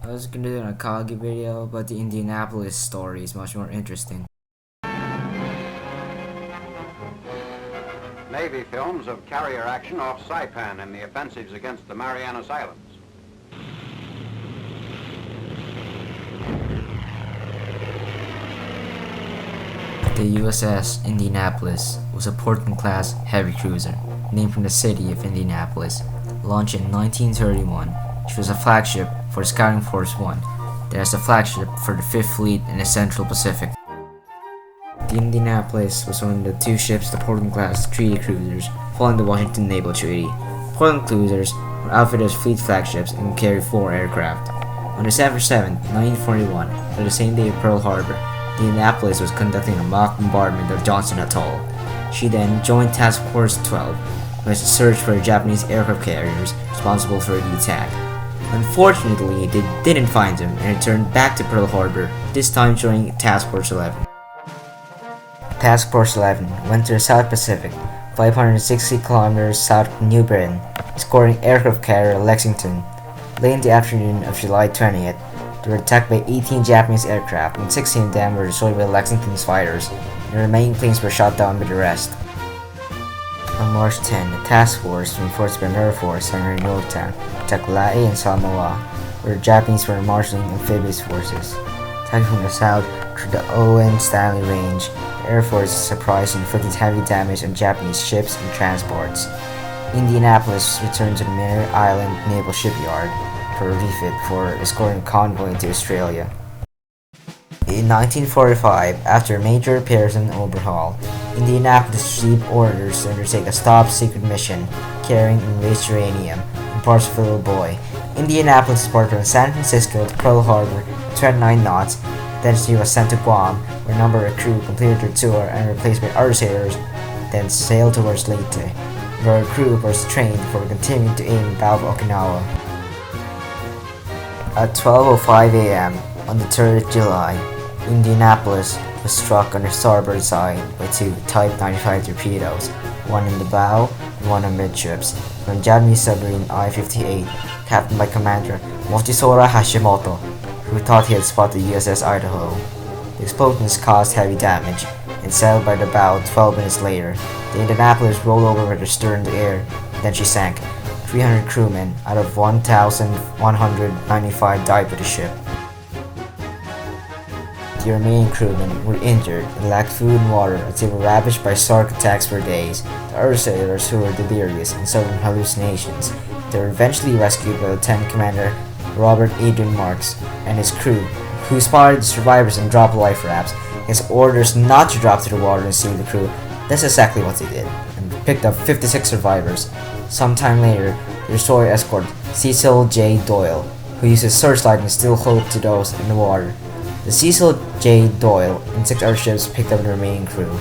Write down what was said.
I was gonna do a Kagi video, but the Indianapolis story is much more interesting. Navy films of carrier action off Saipan in the offensives against the Marianas Islands. The USS Indianapolis was a Portland-class heavy cruiser named from the city of Indianapolis, launched in 1931, which was a flagship for Scouting Force 1, that is a flagship for the 5th Fleet in the Central Pacific. The Indianapolis was one of the two ships the Portland-class treaty cruisers following the Washington Naval Treaty. Portland cruisers were outfitted as fleet flagships and carried 4 aircraft. On December 7, 1941, or the same day of Pearl Harbor, the Indianapolis was conducting a mock bombardment of Johnston Atoll. She then joined Task Force 12, who was to search for the Japanese aircraft carriers responsible for the attack. Unfortunately, they didn't find them and returned back to Pearl Harbor, this time joining Task Force 11. Task Force 11 went to the South Pacific, 560 kilometers south of New Britain, escorting aircraft carrier Lexington. Late in the afternoon of July 20th, they were attacked by 18 Japanese aircraft and 16 of them were destroyed by Lexington's fighters, and the remaining planes were shot down by the rest. On March 10, the task force, reinforced by an Air Force center in Yorktown, attacked Lae and Samoa, where the Japanese were marshalling amphibious forces. Attacking from the south through the Owen Stanley Range, the Air Force surprised and inflicted heavy damage on Japanese ships and transports. Indianapolis returned to the Mare Island Naval Shipyard for a refit for escorting a convoy into Australia. In 1945, after major repairs and overhaul, Indianapolis received orders to undertake a top-secret mission carrying enriched uranium and parts of a little boy. Indianapolis departed from San Francisco to Pearl Harbor at 29 knots. Then she was sent to Guam, where a number of crew completed their tour and were replaced by other sailors, then sailed towards Leyte, where a crew was trained before continuing to aim Battle of Okinawa. At 12:05 a.m. on the 3rd of July, Indianapolis was struck on the starboard side by 2 Type 95 torpedoes, one in the bow and one amidships, from Japanese submarine I-58, captained by Commander Mochisora Hashimoto, who thought he had spotted the USS Idaho. The explosions caused heavy damage, and sailed by the bow 12 minutes later. The Indianapolis rolled over with her stern in the air, then she sank. 300 crewmen out of 1,195 died with the ship. The remaining crewmen were injured and lacked food and water as they were ravaged by shark attacks for days. The other sailors, who were delirious and suffering hallucinations, they were eventually rescued by Lieutenant Commander Robert Adrian Marks and his crew, who spotted the survivors and dropped life rafts. His orders not to drop to the water and save the crew. That's exactly what they did, and picked up 56 survivors. Sometime later, the destroyer escorted Cecil J. Doyle, who used his searchlight and instilled hope to those in the water. The Cecil J. Doyle and 6 other ships picked up the remaining crew.